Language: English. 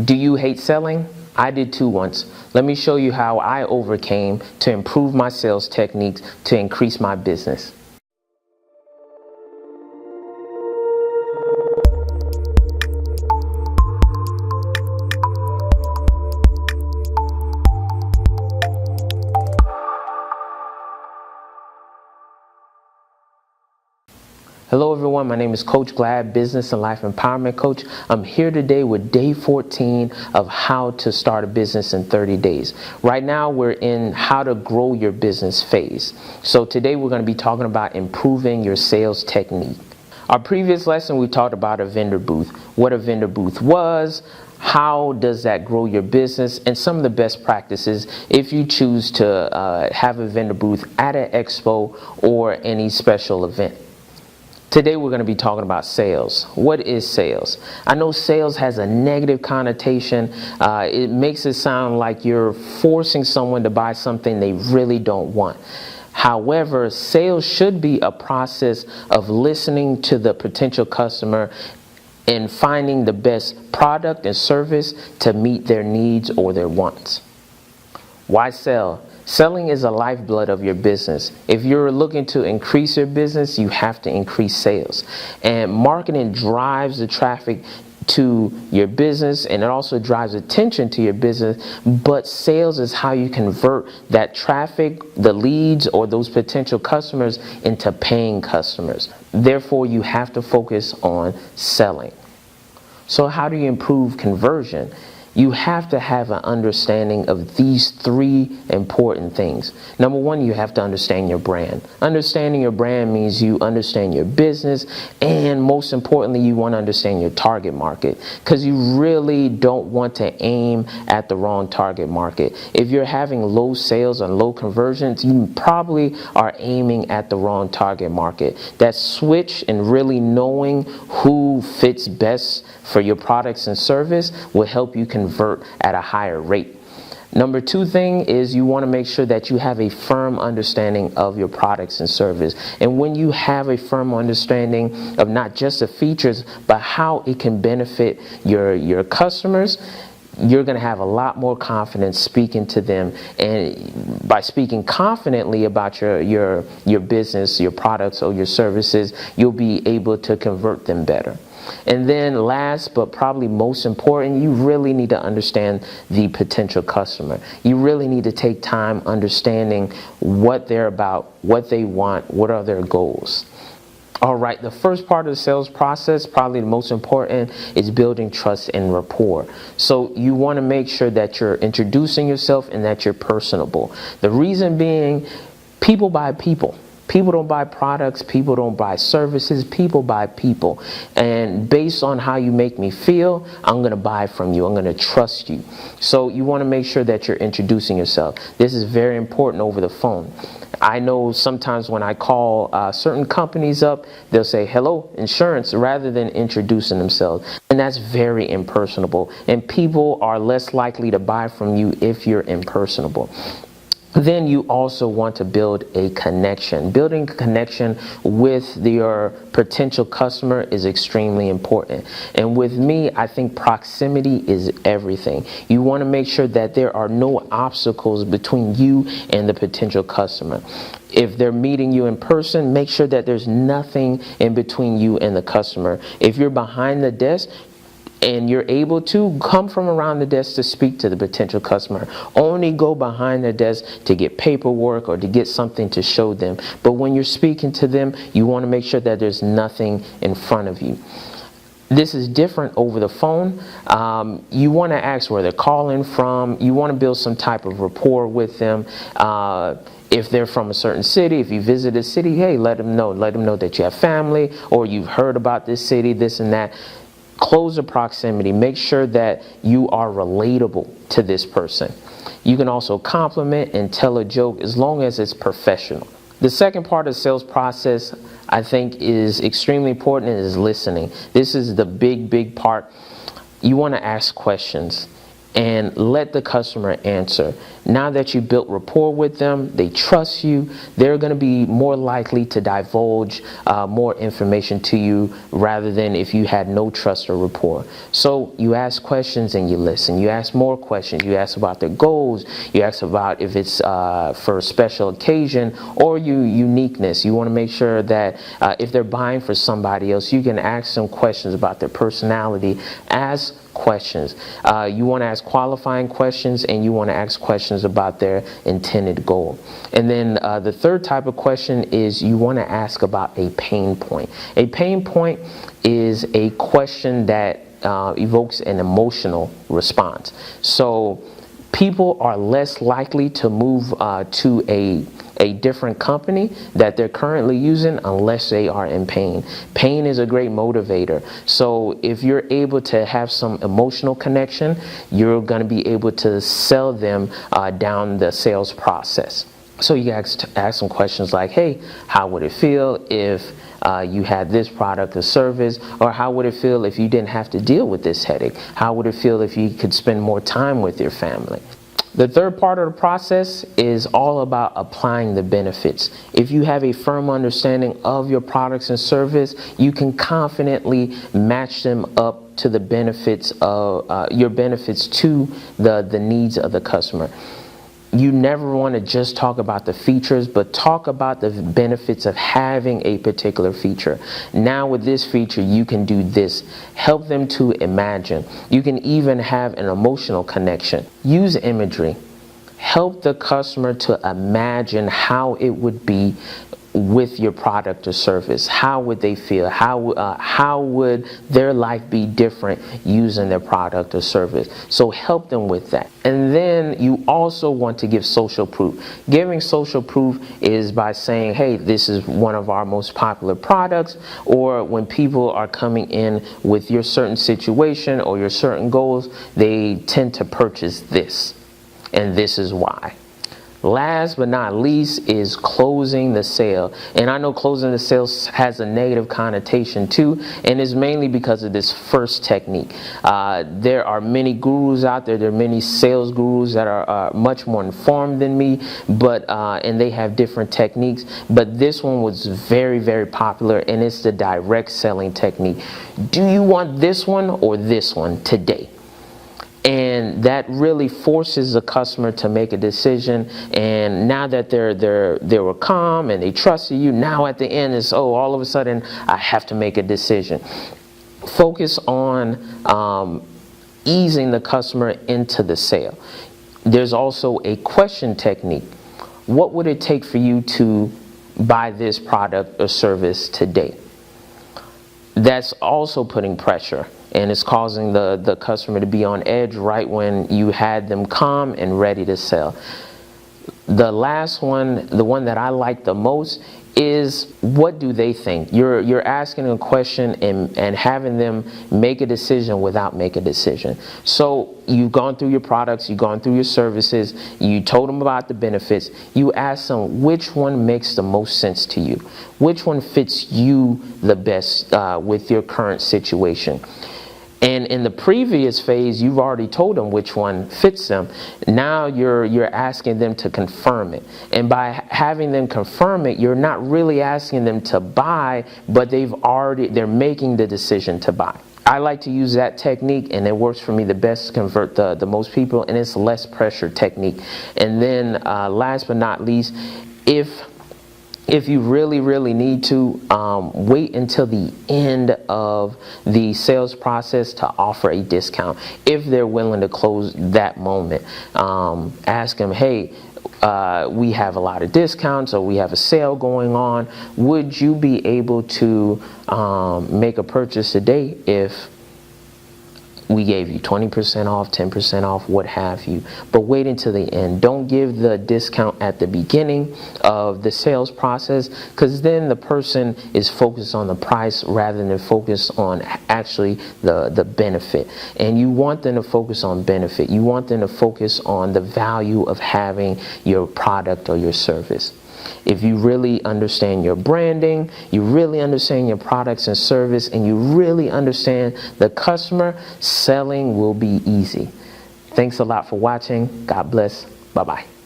Do you hate selling? I did too once. Let me show you how I overcame to improve my sales techniques to increase my business. Hello everyone, my name is Coach Glad, Business and Life Empowerment Coach. I'm here today with day 14 of how to start a business in 30 days. Right now we're in how to grow your business phase. So today we're going to be talking about improving your sales technique. Our previous lesson we talked about a vendor booth, what a vendor booth was, how does that grow your business, and some of the best practices if you choose to have a vendor booth at an expo or any special event. Today we're going to be talking about sales. What is sales? I know sales has a negative connotation. It makes it sound like you're forcing someone to buy something they really don't want. However, sales should be a process of listening to the potential customer and finding the best product and service to meet their needs or their wants. Why sell? Selling is a lifeblood of your business. If you're looking to increase your business, you have to increase sales. And marketing drives the traffic to your business, and it also drives attention to your business. But sales is how you convert that traffic, the leads, or those potential customers into paying customers. Therefore, you have to focus on selling. So how do you improve conversion? You have to have an understanding of these three important things. Number one, you have to understand your brand. Understanding your brand means you understand your business, and most importantly, you want to understand your target market, because you really don't want to aim at the wrong target market. If you're having low sales and low conversions, you probably are aiming at the wrong target market. That switch and really knowing who fits best for your products and service will help you convert at a higher rate. Number two thing is you want to make sure that you have a firm understanding of your products and service. And when you have a firm understanding of not just the features, but how it can benefit your customers, you're going to have a lot more confidence speaking to them. And by speaking confidently about your business, your products, or your services, you'll be able to convert them better. And then last but probably most important, you really need to understand the potential customer. You really need to take time understanding what they're about, what they want, what are their goals. All right, the first part of the sales process, probably the most important, is building trust and rapport. So you want to make sure that you're introducing yourself and that you're personable. The reason being, people buy people. People don't buy products, people don't buy services, people buy people. And based on how you make me feel, I'm going to buy from you. I'm going to trust you. So you want to make sure that you're introducing yourself. This is very important over the phone. I know sometimes when I call certain companies up, they'll say, "Hello, insurance," rather than introducing themselves. And that's very impersonable. And people are less likely to buy from you if you're impersonable. Then you also want to build a connection. Building a connection with your potential customer is extremely important. And with me, I think proximity is everything. You want to make sure that there are no obstacles between you and the potential customer. If they're meeting you in person, make sure that there's nothing in between you and the customer. If you're behind the desk, and you're able to come from around the desk to speak to the potential customer. Only go behind the desk to get paperwork or to get something to show them. But when you're speaking to them, you want to make sure that there's nothing in front of you. This is different over the phone. You want to ask where they're calling from. You want to build some type of rapport with them. If they're from a certain city, if you visit a city, hey, let them know. Let them know that you have family or you've heard about this city, this and that. Close the proximity. Make sure that you are relatable to this person. You can also compliment and tell a joke as long as it's professional. The second part of the sales process, I think, is extremely important, and is listening. This is the big part. You want to ask questions. and let the customer answer. Now that you built rapport with them, they trust you, they're going to be more likely to divulge more information to you rather than if you had no trust or rapport. So you ask questions and you listen. You ask more questions. You ask about their goals. You ask about if it's for a special occasion or uniqueness. You want to make sure that if they're buying for somebody else, you can ask them questions about their personality. Ask questions. You want to ask qualifying questions, and you want to ask questions about their intended goal. And then the third type of question is you want to ask about a pain point. A pain point is a question that evokes an emotional response. So people are less likely to move to a different company that they're currently using unless they are in pain. Pain is a great motivator. So if you're able to have some emotional connection, you're going to be able to sell them down the sales process. So you ask some questions like, hey, how would it feel if you had this product or service? Or how would it feel if you didn't have to deal with this headache? How would it feel if you could spend more time with your family? The third part of the process is all about applying the benefits. If you have a firm understanding of your products and service, you can confidently match them up to the benefits of your benefits to the needs of the customer. You never want to just talk about the features, but talk about the benefits of having a particular feature. Now with this feature, you can do this. Help them to imagine. You can even have an emotional connection. Use imagery. Help the customer to imagine how it would be with your product or service. How would they feel? How would their life be different using their product or service? So help them with that. And then you also want to give social proof. Giving social proof is by saying, hey, this is one of our most popular products, or when people are coming in with your certain situation or your certain goals, they tend to purchase this, and this is why. Last but not least is closing the sale. And I know closing the sale has a negative connotation too, and it's mainly because of this first technique. There are many gurus out there. There are many sales gurus that are much more informed than me, but and they have different techniques. But this one was very, very popular, and it's the direct selling technique. Do you want this one or this one today? And that really forces the customer to make a decision. And now that they were calm and they trusted you, now at the end is, oh, all of a sudden I have to make a decision. Focus on easing the customer into the sale. There's also a question technique. What would it take for you to buy this product or service today? That's also putting pressure. And it's causing the customer to be on edge right when you had them calm and ready to sell. The last one, the one that I like the most, is what do they think? You're asking a question and having them make a decision without making a decision. So you've gone through your products, you've gone through your services, you told them about the benefits. You ask them which one makes the most sense to you, which one fits you the best with your current situation. And in the previous phase, you've already told them which one fits them. Now you're asking them to confirm it. And by having them confirm it, you're not really asking them to buy, but they're making the decision to buy. I like to use that technique, and it works for me the best to convert the most people, and it's less pressure technique. And then last but not least, if you really need to, wait until the end of the sales process to offer a discount if they're willing to close that moment. Ask them, hey, we have a lot of discounts, or we have a sale going on. Would you be able to make a purchase today if we gave you 20% off, 10% off, what have you? But wait until the end. Don't give the discount at the beginning of the sales process, because then the person is focused on the price rather than focus on actually the benefit. And you want them to focus on benefit. You want them to focus on the value of having your product or your service. If you really understand your branding, you really understand your products and service, and you really understand the customer, selling will be easy. Thanks a lot for watching. God bless. Bye-bye.